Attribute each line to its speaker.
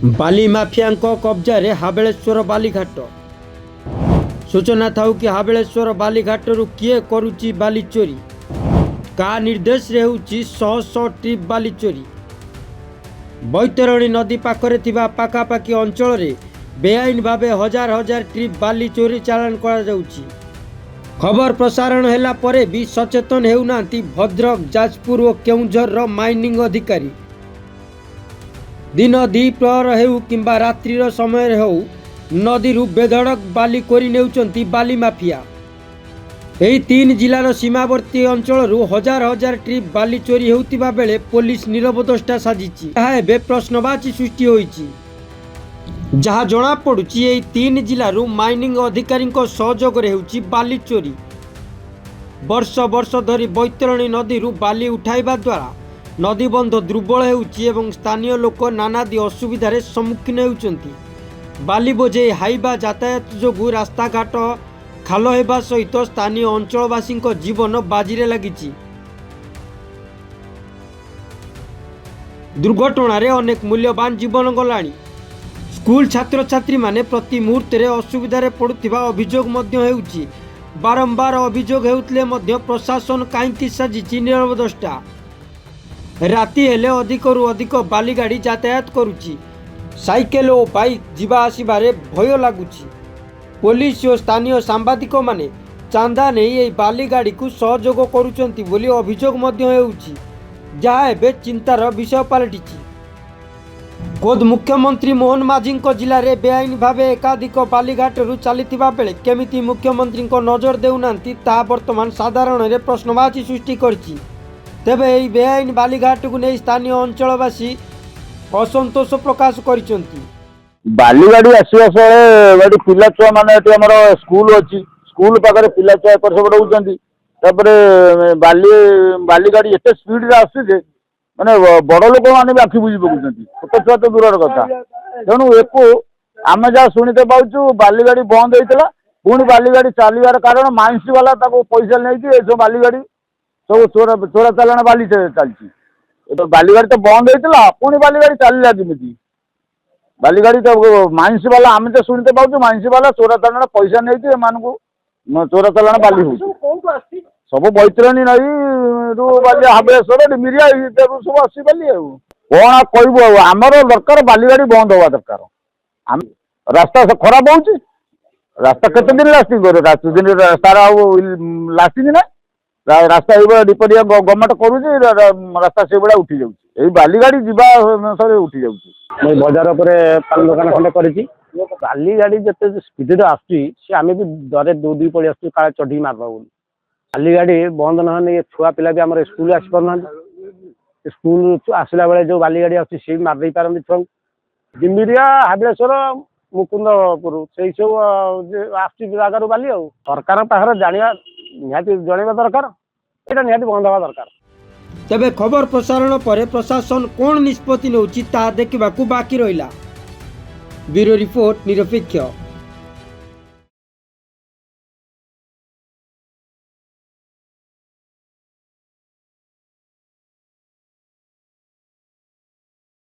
Speaker 1: बाली mafia कब्जा हाबेलेश्वर बालीघाट। सूचना थाउ कि हाबेलेश्वर बालीघाट किए करुच्ची बाली चोरी, का निर्देश रे होउची शह शह ट्रिप बाली चोरी। बैतरणी नदी पाखरे थिबा पाखापाखी अंचल रे बेआईन भावे हजार हजार ट्रिप बाली चोरी चालान करा जाउची। खबर प्रसारण हैला परे भी सचेतन हेउनांती भद्रक, जाजपुर और केउंझर माइनिंग अधिकारी। दिन द्विप्रहर हेउ किंबा रात्रिर समय हेउ नदी बेधड़क बाली कोरी नेउचंती बाली माफिया। एही तीन जिलार सीमावर्ती अंचल हजार हजार ट्रिप बाली चोरी हेउतिबा बेले पुलिस नीरवदृष्टा साजिची। यह एबे प्रश्नवाची सृष्टि होईची। जहाँ जना पड़ुची एही तीन जिलारू माइनिंग अधिकारी सहयोग रे हेउची बाली चोरी। वर्ष वर्ष धरी बैतरणी नदी बाली उठाइबा द्वारा नदीबंध दुर्बल हेउची एवं स्थानीय लोक नानादी असुविधार सम्मुखीन हेउचंती। बाली बोझे हाइबा यातायात जोगु रास्ताघाट खाल हेबा सहित स्थानीय अंचलवासी जीवन बाजीरे लागिची। दुर्घटना अनेक मूल्यवान जीवन गलानी। स्कूल छात्र छात्री माने प्रति मुहूर्त असुविधार पड़ुथिबा अभियोग मध्य हेउची। बारंबार अभियोग हेउतले मध्य प्रशासन काईंकी साजिची नीरवदृष्टा। राति हेले अधिकरू अधिक बाली गाड़ी यातायात करुची। साइकेल और बाइक जीवा आसबारे भय लगुची। पुलिस और स्थानीय सांबादिक माने चांदा नहीं बाली गाड़ी को सहयोग करुचंती बोली अभियोग मध्य हेउची, जहाँ एबे चिंतार विषय पलटिची। खुद मुख्यमंत्री मोहन माझी जिले में बेआईन भावे एकाधिक बालीघाट चलता बेले केमिति मुख्यमंत्री नजर देउनांती ता वर्तमान साधारण रे प्रश्नवाची सृष्टि करछि। तेबे एही बेआईन बालीघाट को नहीं स्थानीय अंचलवासी असंतोष प्रकाश करिसंती।
Speaker 2: बालीगाड़ी आसवा गाड़ी पिला छुआ माने स्कूल अच्छी स्कूल पाखे पिला छुआ एपर सब रोचंती। बाली बाली गाड़ी एत स्पीड रे आसुचे माने बड़ लोक मैंने भी आखि बुझी पकाउछंती, छोट छुआ तो दूर कथा। तेणु एको आम जहाँ शुणीते पाचु बालीगाड़ी बंद होता पुणी बालीगाड़ी चलवार कारण माइंस वाला पैसा नहीं सब बालीगाड़ी सब चोरा चालाण बाली चलती। बालीगाड़ी तो बंद होता पुणी बालीगाड़ी चलला केमिति? बालीगाड़ी तो माइंस वाला आम तो शुणीते पाचु माइंस वाला चोरा चालाण पैसा नहीं एम चोरा चालाण बाली हो सब बैतरणी नई बाली हाबेलेश्वर डिमिरिया सब आसी बाली कौन कहबू आमर दरकार बालीगाड़ी बंद हवा दरकार। रास्ता खराब हो रास्ता केते दिन लास्टिंग करे दिन रास्तार लास्टिंग ना रास्ता डिपरिया गवर्नमेंट करुचे रास्ता से भाया उठी जाऊँगी बालीगाड़ी जीवा उठी जाऊँगी।
Speaker 3: बजार पर पान दुकान खंडे करी बाली गाड़ी जिते स्पीड आम भी डरे दौड़ी पड़ी आस चढ़ी मारद बोली। बाली गाड़ी बंद नहे छुआ पिला भी आम स्कूल आसपार स्कूल आसला बेले जो बाली गाड़ी आसी मारदे पारती छुआ डिमिरिया हाबेलेश्वर मुकुंदपुर से सब आगार बाली सरकार पाखे जाना निहाती जनवा दरकार यहाँ निहाती बंद हवा दरकार।
Speaker 1: तेबे खबर प्रसारण पर प्रशासन कौन निष्पत्ति नौची ता देखा बाकी रहिला। ब्यूरो रिपोर्ट निरपेक्ष।